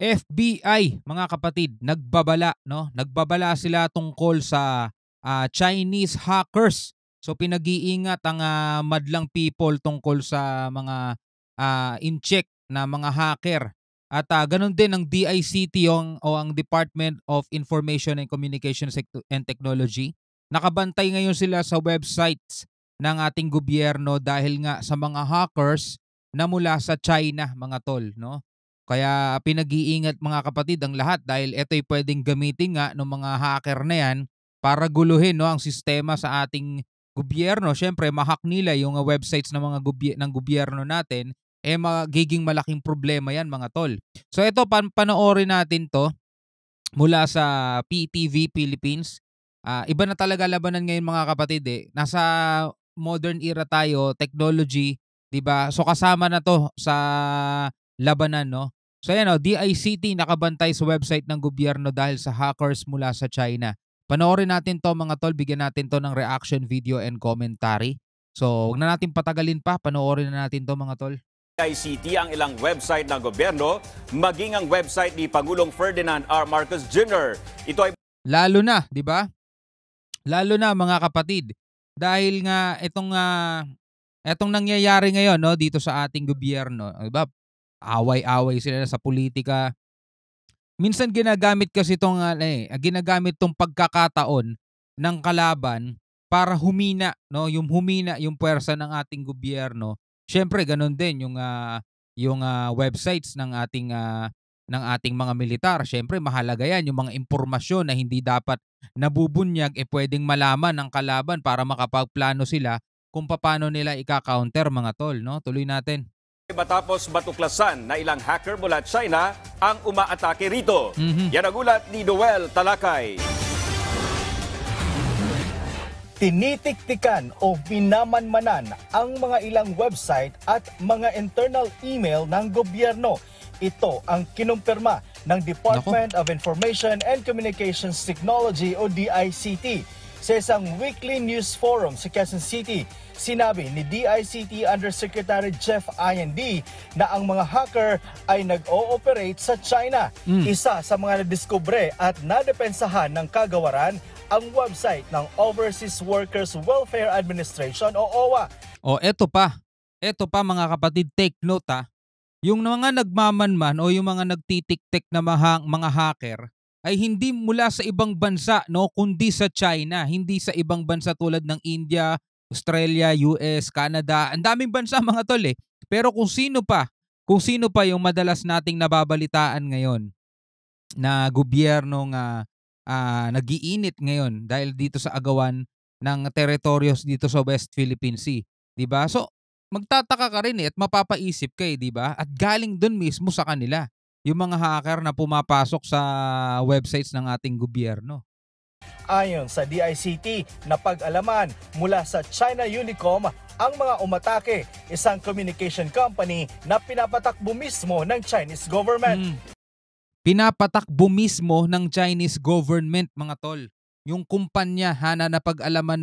FBI, mga kapatid, nagbabala, no? Nagbabala sila tungkol sa Chinese hackers. So pinag-iingat ang madlang people tungkol sa mga in-check na mga hacker. At ganun din ang DICT o ang Department of Information and Communications and Technology. Nakabantay ngayon sila sa websites ng ating gobyerno dahil nga sa mga hackers na mula sa China, mga tol, no? Kaya pinag-iingat, mga kapatid, ang lahat dahil ito'y pwedeng gamitin nga ng mga hacker na yan para guluhin, no, ang sistema sa ating gobyerno. Siyempre, ma-hack nila yung websites ng mga ng gobyerno natin, magiging malaking problema yan, mga tol. So ito, panoorin natin to mula sa PTV Philippines. Iba na talaga labanan ngayon, mga kapatid eh. Nasa modern era tayo, technology, 'di ba? So kasama na 'to sa labanan, no? So ayan, DICT nakabantay sa website ng gobyerno dahil sa hackers mula sa China. Panoorin natin 'to, mga tol, bigyan natin 'to ng reaction video and commentary. So, huwag na natin patagalin pa, panoorin na natin 'to, mga tol. DICT ang ilang website ng gobyerno, maging ang website ni Pangulong Ferdinand R. Marcos Jr. Ito ay lalo na, 'di ba? Lalo na, mga kapatid, dahil nga etong nangyayari ngayon, no, dito sa ating gobyerno, 'di ba? Away-away sila sa politika. Minsan ginagamit kasi ginagamit tong pagkakataon ng kalaban para humina, no, humina yung puwersa ng ating gobyerno. Siyempre ganoon din yung websites ng ating mga militar. Siyempre mahalaga yan, yung mga impormasyon na hindi dapat nabubunyag pwedeng malaman ng kalaban para makapagplano sila kung paano nila ika-counter, mga tol, no? Tuloy natin. matapos matuklasan na ilang hacker mula China ang umaatake rito. Yan ang ulat ni Noel Talakay. Tinitiktikan o minamanmanan ang mga ilang website at mga internal email ng gobyerno. Ito ang kinumpirma ng Department of Information and Communications Technology o DICT sa isang weekly news forum sa Quezon City. Sinabi ni DICT Undersecretary Jeff IND na ang mga hacker ay nag-ooperate sa China. Isa sa mga nadiskubre at nadepensahan ng kagawaran ang website ng Overseas Workers Welfare Administration o OWA. Eto pa mga kapatid, take note yung mga nagmamanman o yung mga nagtitiktik na mga hacker ay hindi mula sa ibang bansa, no, kundi sa China, hindi sa ibang bansa tulad ng India, Australia, US, Canada. Ang daming bansa, mga tol eh. Pero kung sino pa yung madalas nating nababalitaan ngayon na gobyernong nag-iinit ngayon dahil dito sa agawan ng teritoryos dito sa West Philippine Sea, 'di ba? So, magtataka ka rin at mapapaisip ka 'di ba? At galing doon mismo sa kanila yung mga hacker na pumapasok sa websites ng ating gobyerno. Ayon sa DICT, napag-alaman mula sa China Unicom ang mga umatake, isang communication company na pinapatakbo mismo ng Chinese government. Pinapatakbo mismo ng Chinese government, mga tol. Yung kumpanya na napag-alaman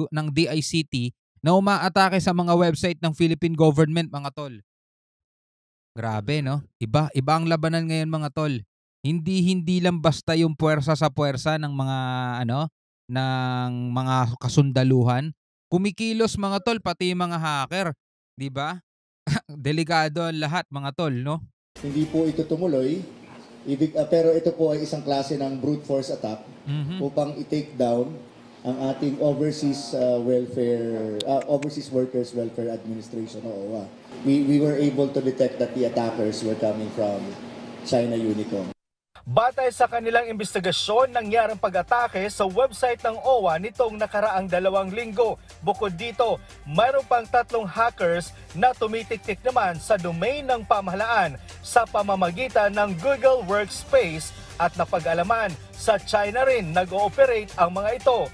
ng DICT na umaatake sa mga website ng Philippine government, mga tol. Grabe, no? Iba ang labanan ngayon, mga tol. Hindi lang basta yung puwersa sa puwersa ng mga kasundaluhan. Kumikilos, mga tol, pati yung mga hacker, 'di ba? Delikado ang lahat, mga tol, no? Hindi po ito tumuloy. Pero ito po ay isang klase ng brute force attack upang i-take down ang ating Overseas Workers Welfare Administration o OWA. We were able to detect that the attackers were coming from China Unicom. Batay sa kanilang investigasyon, nangyarang pag-atake sa website ng OWA nitong nakaraang 2 linggo. Bukod dito, mayroon pang 3 hackers na tumitiktik naman sa domain ng pamahalaan sa pamamagitan ng Google Workspace at napag-alaman sa China rin nag-ooperate ang mga ito.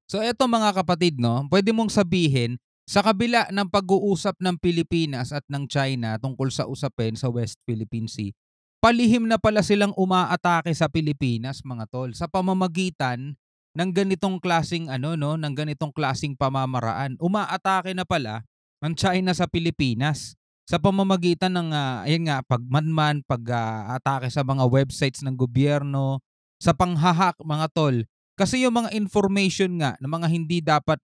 So eto, mga kapatid, no, pwede mong sabihin, sa kabila ng pag-uusap ng Pilipinas at ng China tungkol sa usapin sa West Philippine Sea, palihim na pala silang umaatake sa Pilipinas, mga tol, sa pamamagitan ng ganitong klasing ng ganitong klasing pamamaraan. Umaatake na pala ang China sa Pilipinas. sa pamamagitan ng ayun nga pagmanman, pag-atake sa mga websites ng gobyerno, sa panghahack mga tol. Kasi yung mga information nga na mga hindi dapat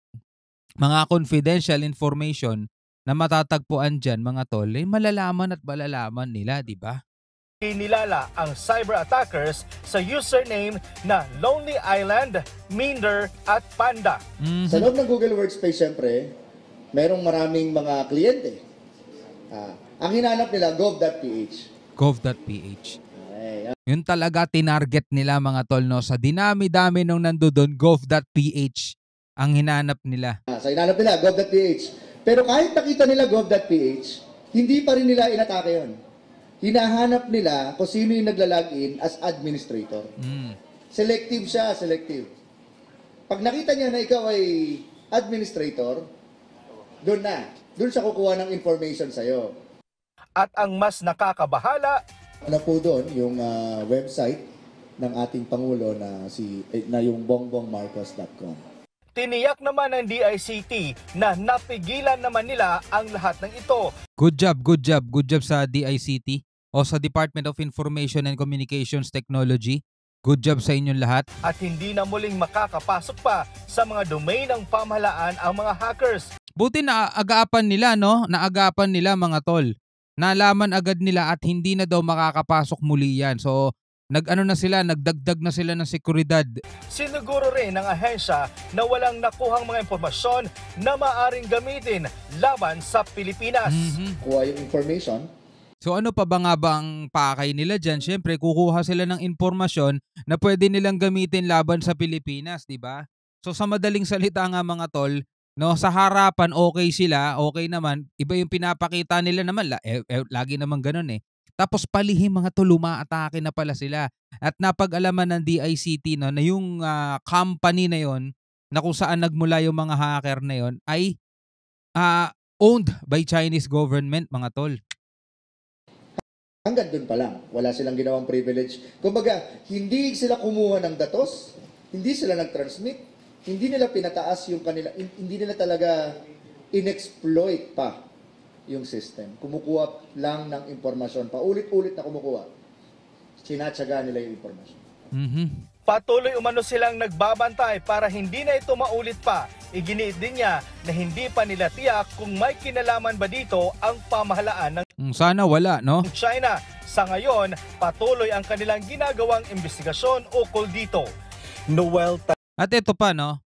mga confidential information na matatagpuan diyan mga tol, eh malalaman at malalaman nila, 'di ba? Kinilala ang cyber attackers sa username na Lonely Island, Minder at Panda. Sa loob ng Google Workspace, syempre, merong maraming mga kliyente. Ang hinanap nila, gov.ph. Gov.ph. Okay. Yun talaga tinarget nila mga tol, no? Sa dinami-dami nung nandoon, gov.ph ang hinanap nila. Sa hinanap nila, gov.ph. Pero kahit nakita nila gov.ph, hindi pa rin nila inatake yun. Hinahanap nila kung sino yung naglalagin as administrator. Selective siya, selective. Pag nakita niya na ikaw ay administrator, doon siya kukuha ng information sa'yo. At ang mas nakakabahala, Ano po doon, yung website ng ating Pangulo na yung bongbongmarcos.com. tiniyak naman ng DICT na napigilan naman nila ang lahat ng ito. Good job, good job. Good job sa DICT o sa Department of Information and Communications Technology. Good job sa inyong lahat. At hindi na muling makakapasok pa sa mga domain ng pamahalaan ang mga hackers. Buti na agapan nila, no? Naagapan nila mga tol. Nalaman agad nila at hindi na daw makakapasok muli yan. So, nagdagdag na sila ng seguridad. Siniguro rin ng ahensya na walang nakuhang mga impormasyon na maaring gamitin laban sa Pilipinas. Kuha yung information. So ano pa ba nga ba ang pakay nila dyan? Siyempre, kukuha sila ng impormasyon na pwede nilang gamitin laban sa Pilipinas, di ba? So sa madaling salita nga mga tol, no, sa harapan okay sila, okay naman, iba yung pinapakita nila naman, lagi naman ganun eh. Tapos palihim mga tol, umaatake na pala sila. At napag-alaman ng DICT no, na yung company na yon na kung saan nagmula yung mga hacker na yon ay owned by Chinese government mga tol. Hanggang doon pa lang, wala silang ginawang privilege. Kumbaga, hindi sila kumuha ng datos, hindi sila nag-transmit, hindi nila pinataas yung kanila, hindi nila talaga inexploit pa yung system. Kumukuha lang ng impormasyon, paulit-ulit na kumukuha. Sinatsaga nila yung impormasyon. Patuloy umano silang nagbabantay para hindi na ito maulit pa. Iginiit din niya na hindi pa nila tiyak kung may kinalaman ba dito ang pamahalaan ng Sana wala, no? China. Sa ngayon, patuloy ang kanilang ginagawang investigasyon ukol dito. Noel At ito pa, no?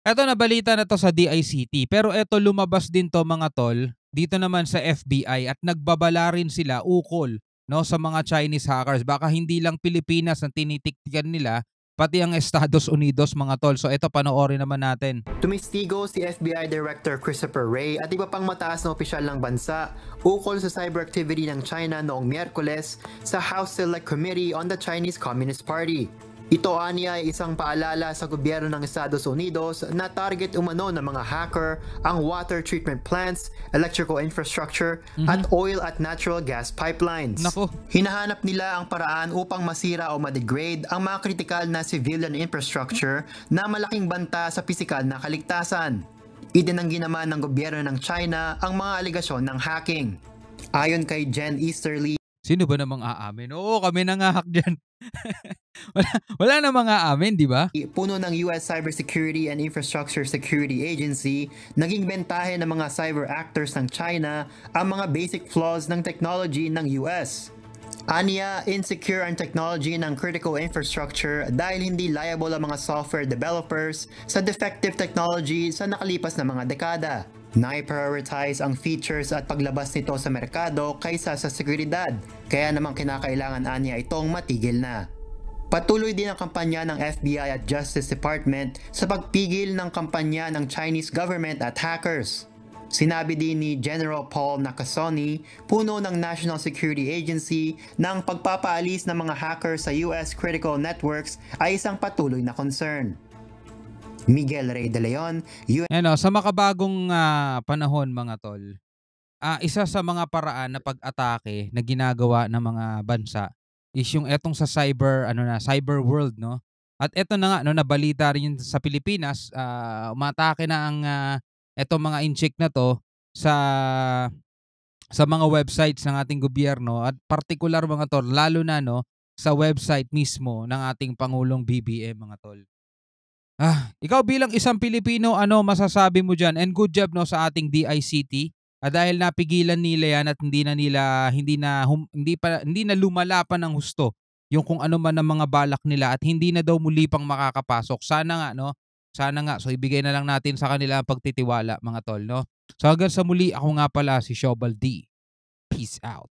Ito nabalita na to sa DICT. Pero ito lumabas din to mga tol dito naman sa FBI at nagbabala rin sila ukol, no, sa mga Chinese hackers. Baka hindi lang Pilipinas ang tinitiktikan nila, pati ang Estados Unidos mga tol. So ito panoorin naman natin. Tumistigo si FBI Director Christopher Wray at iba pang mataas na opisyal ng bansa ukol sa cyber activity ng China noong Miyerkules sa House Select Committee on the Chinese Communist Party. Ito aniya ay isang paalala sa gobyerno ng Estados Unidos na target umano ng mga hacker ang water treatment plants, electrical infrastructure at oil at natural gas pipelines. Nako. Hinahanap nila ang paraan upang masira o ma-degrade ang mga kritikal na civilian infrastructure na malaking banta sa pisikal na kaligtasan. Itinanggi naman ng gobyerno ng China ang mga aligasyon ng hacking. Ayon kay Jen Easterly, Sino ba namang aamin? Oo, kami nangahak dyan. wala namang aamin, di ba? puno ng US Cybersecurity and Infrastructure Security Agency, naging bentahe ng mga cyber actors ng China ang mga basic flaws ng technology ng US. Aniya, insecure ang technology ng critical infrastructure dahil hindi liable ang mga software developers sa defective technology sa nakalipas na mga dekada. Nai-prioritize ang features at paglabas nito sa merkado kaysa sa seguridad, kaya naman kinakailangan aniya itong matigil na. Patuloy din ang kampanya ng FBI at Justice Department sa pagpigil ng kampanya ng Chinese government at hackers. Sinabi din ni General Paul Nakasone, puno ng National Security Agency, na ang pagpapaalis ng mga hackers sa US critical networks ay isang patuloy na concern. Miguel Rey de Leon, Ano, sa makabagong panahon mga tol, isa sa mga paraan na pag-atake na ginagawa ng mga bansa is yung etong sa cyber world, no? At eto na nga, no, nabalita rin yun sa Pilipinas, umatake na ang etong mga incheck na to sa sa mga websites ng ating gobyerno at partikular mga tol, lalo na no sa website mismo ng ating Pangulong BBM mga tol. Ikaw bilang isang Pilipino, ano masasabi mo diyan? And good job no sa ating DICT. Dahil napigilan nila yan at hindi na lumala pa ng husto yung kung ano man ang mga balak nila at hindi na daw muli pang makakapasok. Sana nga no. Sana nga. So ibigay na lang natin sa kanila ang pagtitiwala mga tol no. So hanggang sa muli, ako nga pala si Shobal D. Peace out.